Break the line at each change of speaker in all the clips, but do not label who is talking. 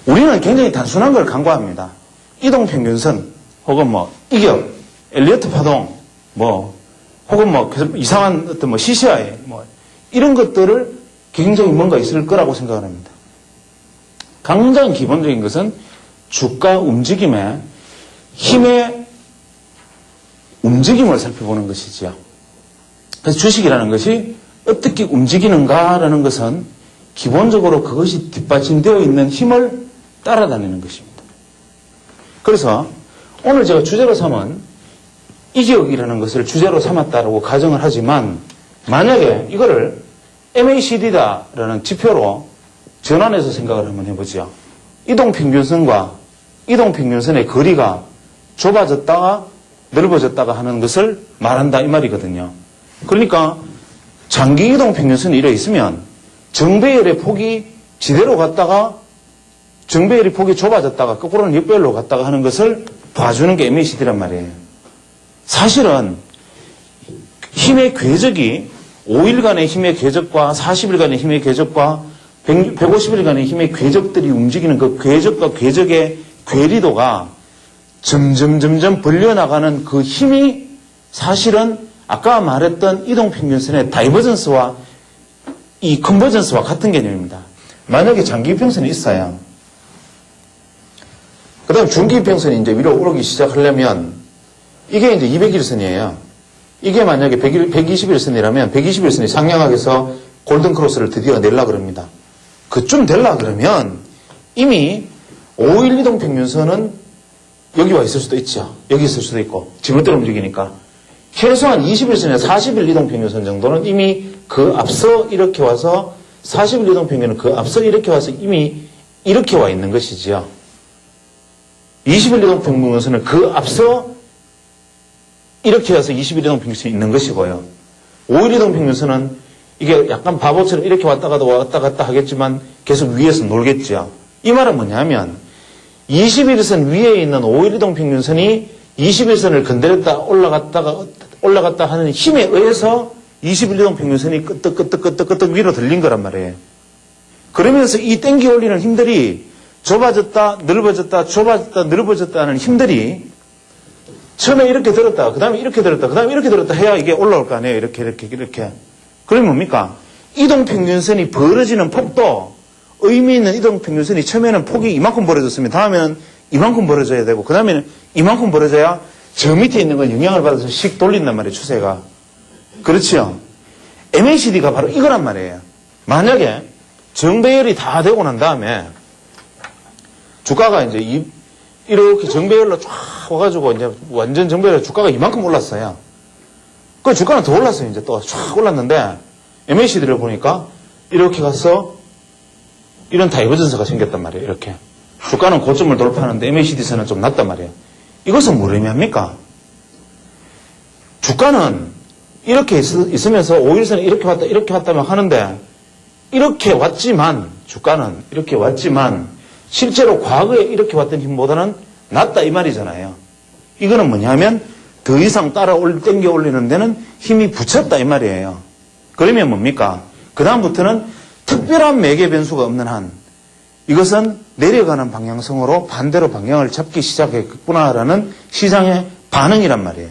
우리는 굉장히 단순한 걸 간과합니다. 이동평균선, 혹은 뭐, 이격, 엘리어트 파동, 뭐, 혹은 뭐, 이상한 어떤 뭐, CCI, 뭐, 이런 것들을 굉장히 뭔가 있을 거라고 생각을 합니다. 굉장히 기본적인 것은 주가 움직임의 힘의 움직임을 살펴보는 것이지요. 그래서 주식이라는 것이 어떻게 움직이는가라는 것은 기본적으로 그것이 뒷받침되어 있는 힘을 따라다니는 것입니다. 그래서 오늘 제가 주제로 삼은 이격이라는 것을 주제로 삼았다라고 가정을 하지만 만약에 이거를 MACD다라는 지표로 전환해서 생각을 한번 해보죠. 이동평균선과 이동평균선의 거리가 좁아졌다가 넓어졌다가 하는 것을 말한다 이 말이거든요. 그러니까 장기 이동평균선이 이래 있으면 정배열의 폭이 지대로 갔다가 정배열의 폭이 좁아졌다가 거꾸로는 역배열로 갔다가 하는 것을 봐주는 게 MACD란 말이에요. 사실은 힘의 궤적이 5일간의 힘의 궤적과 40일간의 힘의 궤적과 150일간의 힘의 궤적들이 움직이는 그 궤적과 궤적의 괴리도가 점점 벌려나가는 그 힘이 사실은 아까 말했던 이동평균선의 다이버전스와 이 컨버전스와 같은 개념입니다. 만약에 장기평선이 있어요. 그 다음 중기평선이 이제 위로 오르기 시작하려면 이게 이제 200일선이에요. 이게 만약에 120일선이라면 120일선이 상향하게서 골든크로스를 드디어 내려고 그럽니다. 그쯤 되려고 그러면 이미 5일 이동평균선은 여기 와 있을 수도 있죠. 여기 있을 수도 있고 지멋대로 움직이니까 최소한 20일선이나 40일 이동평균선 정도는 이미 그 앞서 이렇게 와서 40일 이동평균은 그 앞서 이렇게 와서 이미 이렇게 와 있는 것이지요. 20일 이동평균선은 그 앞서 이렇게 와서 20일 이동평균선이 있는 것이고요. 5일 이동평균선은 이게 약간 바보처럼 이렇게 왔다 갔다 하겠지만 계속 위에서 놀겠죠. 이 말은 뭐냐면 20일선 위에 있는 5일 이동평균선이 20일선을 건드렸다 올라갔다 하는 힘에 의해서 20일 이동평균선이 끄떡 위로 들린 거란 말이에요. 그러면서 이 땡겨 올리는 힘들이 좁아졌다 넓어졌다 좁아졌다 넓어졌다 하는 힘들이 처음에 이렇게 들었다 그 다음에 이렇게 들었다 그 다음에 이렇게 들었다 해야 이게 올라올 거 아니에요. 이렇게 그러면 뭡니까? 이동평균선이 벌어지는 폭도 의미 있는 이동평균선이 처음에는 폭이 이만큼 벌어졌으면 다음에는 이만큼 벌어져야 되고 그 다음에는 이만큼 벌어져야 저 밑에 있는 건 영향을 받아서 씩 돌린단 말이에요. 추세가. 그렇죠? MACD가 바로 이거란 말이에요. 만약에 정배열이 다 되고 난 다음에 주가가 이제 이렇게 정배열로 쫙 와가지고 이제 완전 정배열로 주가가 이만큼 올랐어요. 그 주가는 더 올랐어요. 이제 또 쫙 올랐는데 MACD를 보니까 이렇게 가서 이런 다이버전스가 생겼단 말이에요. 이렇게. 주가는 고점을 돌파하는데 MACD선은 좀 낮단 말이에요. 이것은 뭘 의미합니까? 주가는 이렇게 있으면서 5일선에 이렇게 왔다면 하는데 이렇게 왔지만 주가는 이렇게 왔지만 실제로 과거에 이렇게 왔던 힘보다는 낮다 이 말이잖아요. 이거는 뭐냐면 더 이상 땡겨 올리는 데는 힘이 붙였다 이 말이에요. 그러면 뭡니까? 그 다음부터는 특별한 매개 변수가 없는 한 이것은 내려가는 방향성으로 반대로 방향을 잡기 시작했구나라는 시장의 반응이란 말이에요.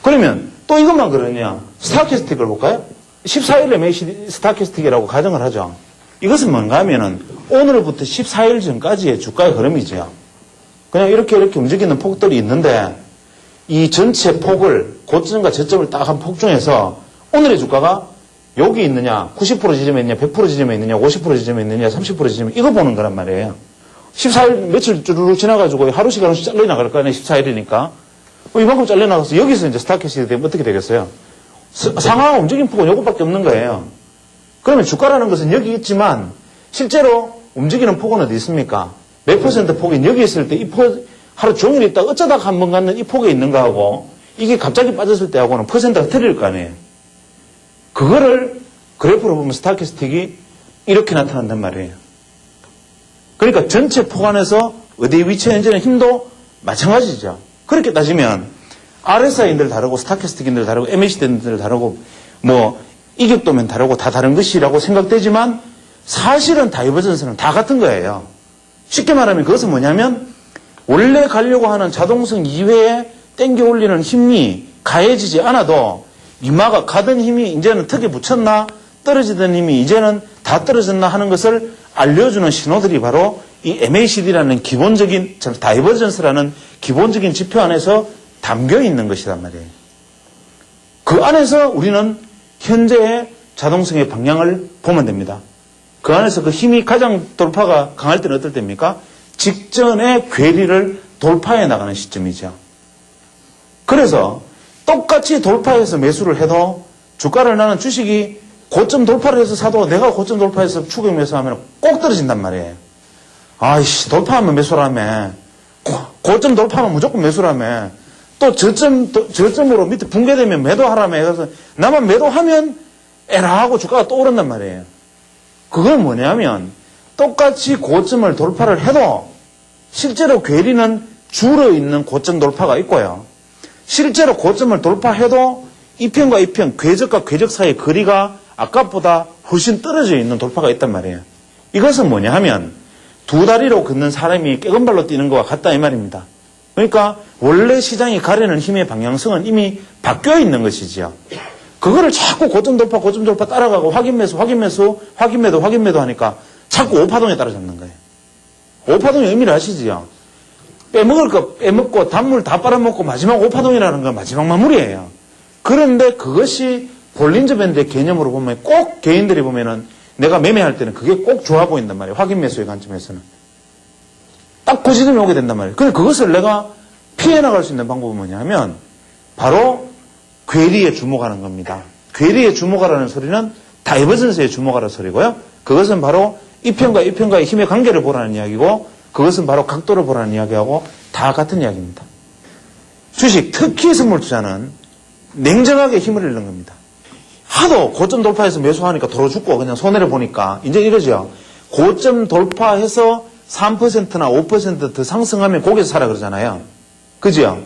그러면 또 이것만 그러냐? 스타캐스틱을 볼까요? 14일 MACD 스타캐스틱이라고 가정을 하죠. 이것은 뭔가 하면은 오늘부터 14일 전까지의 주가의 흐름이죠. 그냥 이렇게 움직이는 폭들이 있는데 이 전체 폭을 고점과 저점을 딱 한 폭 중에서 오늘의 주가가 여기 있느냐, 90% 지점에 있느냐, 100% 지점에 있느냐, 50% 지점에 있느냐, 30% 지점에 이거 보는 거란 말이에요. 14일 며칠 쭈르륵 지나가지고 하루씩 잘려나갈 거 아니에요. 14일이니까. 이만큼 잘려나가서 여기서 이제 스타캐스틱이 되면 어떻게 되겠어요? 상하가 움직임 폭은 이것밖에 없는 거예요. 그러면 주가라는 것은 여기 있지만 실제로 움직이는 폭은 어디 있습니까? 몇 퍼센트 폭이 여기 있을 때 이 폭, 하루 종일 있다 어쩌다가 한 번 갖는 이 폭에 있는가 하고 이게 갑자기 빠졌을 때 하고는 퍼센트가 틀릴 거 아니에요. 그거를 그래프로 보면 스타캐스틱이 이렇게 나타난단 말이에요. 그러니까 전체 폭 안에서 어디에 위치해 있는지는 힘도 마찬가지죠. 그렇게 따지면 RSI인들 다르고 스타캐스틱인들 다르고 MACD인들 다르고 뭐 이격도면 다르고 다 다른 것이라고 생각되지만 사실은 다이버전스는 다 같은 거예요. 쉽게 말하면 그것은 뭐냐면 원래 가려고 하는 자동성 이외에 땡겨 올리는 힘이 가해지지 않아도 이마가 가던 힘이 이제는 턱에 붙였나 떨어지던 힘이 이제는 다 떨어졌나 하는 것을 알려주는 신호들이 바로 이 MACD라는 기본적인 다이버전스라는 기본적인 지표 안에서 담겨 있는 것이란 말이에요. 그 안에서 우리는 현재의 자동성의 방향을 보면 됩니다. 그 안에서 그 힘이 가장 돌파가 강할 때는 어떨 때입니까? 직전의 괴리를 돌파해 나가는 시점이죠. 그래서 똑같이 돌파해서 매수를 해도 주가를 나는 주식이 고점 돌파를 해서 사도 내가 고점 돌파해서 추격 매수하면 꼭 떨어진단 말이에요. 아이씨, 돌파하면 매수라며. 고점 돌파하면 무조건 매수라며. 또 저점으로 밑에 붕괴되면 매도하라며. 그래서 나만 매도하면 에라 하고 주가가 또 오른단 말이에요. 그건 뭐냐면 똑같이 고점을 돌파를 해도 실제로 괴리는 줄어 있는 고점 돌파가 있고요. 실제로 고점을 돌파해도 이편과 이편, 궤적과 궤적 사이의 거리가 아까보다 훨씬 떨어져 있는 돌파가 있단 말이에요. 이것은 뭐냐 하면 두 다리로 걷는 사람이 깨건발로 뛰는 것과 같다 이 말입니다. 그러니까 원래 시장이 가려는 힘의 방향성은 이미 바뀌어 있는 것이지요. 그거를 자꾸 고점 돌파 따라가고 확인 매수 하니까 자꾸 오파동에 따라잡는 거예요. 오파동의 의미를 아시지요? 빼먹을 거 빼먹고 단물 다 빨아먹고 마지막 오파동이라는 건 마지막 마무리예요. 그런데 그것이 볼린저 밴드의 개념으로 보면 꼭 개인들이 보면은 내가 매매할 때는 그게 꼭 좋아 보인단 말이에요. 확인 매수의 관점에서는. 딱 그 지점에 오게 된단 말이에요. 그런데 그것을 내가 피해 나갈 수 있는 방법은 뭐냐면 바로 괴리에 주목하는 겁니다. 괴리에 주목하라는 소리는 다이버전스에 주목하라는 소리고요. 그것은 바로 이편과의 힘의 관계를 보라는 이야기고 그것은 바로 각도를 보라는 이야기하고 다 같은 이야기입니다. 주식, 특히 선물 투자는 냉정하게 힘을 잃는 겁니다. 하도 고점 돌파해서 매수하니까 도로 죽고 그냥 손해를 보니까 이제 이러죠. 고점 돌파해서 3%나 5% 더 상승하면 거기서 사라 그러잖아요. 그죠?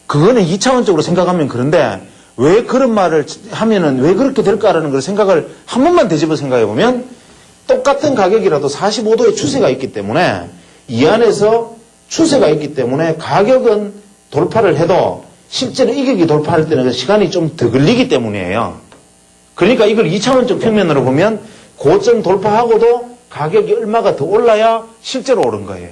그거는 2차원적으로 생각하면 그런데 왜 그런 말을 하면은 왜 그렇게 될까라는 걸 생각을 한 번만 되짚어 생각해 보면 똑같은 가격이라도 45도의 추세가 있기 때문에 이 안에서 추세가 있기 때문에 가격은 돌파를 해도 실제로 이격이 돌파할 때는 시간이 좀 더 걸리기 때문이에요. 그러니까 이걸 2차원적 평면으로 보면 고점 돌파하고도 가격이 얼마가 더 올라야 실제로 오른 거예요.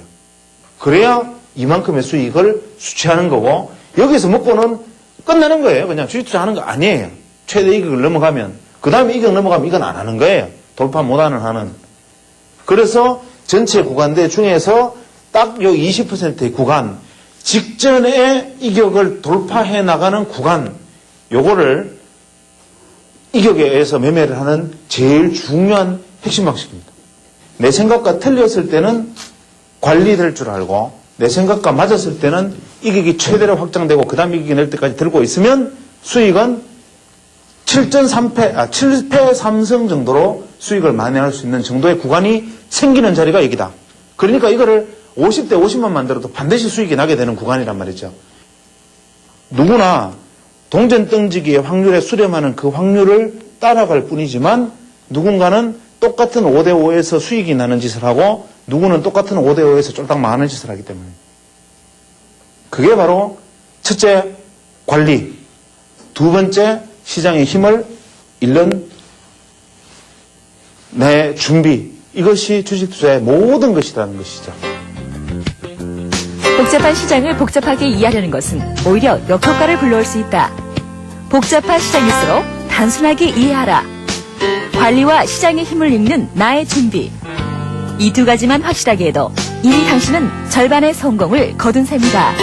그래야 이만큼의 수익을 수취하는 거고 여기서 먹고는 끝나는 거예요. 그냥 주식 투자하는 거 아니에요. 최대 이격을 넘어가면 그 다음에 이격 넘어가면 이건 안 하는 거예요. 돌파 못하는 하는. 그래서 전체 구간대 중에서 딱 요 20%의 구간 직전에 이격을 돌파해 나가는 구간 요거를 이격에 의해서 매매를 하는 제일 중요한 핵심 방식입니다. 내 생각과 틀렸을 때는 관리될 줄 알고 내 생각과 맞았을 때는 이격이 최대로 확장되고 그 다음 이격이 낼 때까지 들고 있으면 수익은 7패 3승 정도로 수익을 만회할 수 있는 정도의 구간이 생기는 자리가 여기다. 그러니까 이거를 50대 50만 만들어도 반드시 수익이 나게 되는 구간이란 말이죠. 누구나 동전 던지기의 확률에 수렴하는 그 확률을 따라갈 뿐이지만 누군가는 똑같은 5대5에서 수익이 나는 짓을 하고 누구는 똑같은 5대5에서 쫄딱 망하는 짓을 하기 때문에 그게 바로 첫째 관리, 두 번째 시장의 힘을 잃는 내 준비, 이것이 주식 투자의 모든 것이라는 것이죠.
복잡한 시장을 복잡하게 이해하려는 것은 오히려 역효과를 불러올 수 있다. 복잡한 시장일수록 단순하게 이해하라. 관리와 시장의 힘을 읽는 나의 준비. 이 두 가지만 확실하게 해도 이미 당신은 절반의 성공을 거둔 셈이다.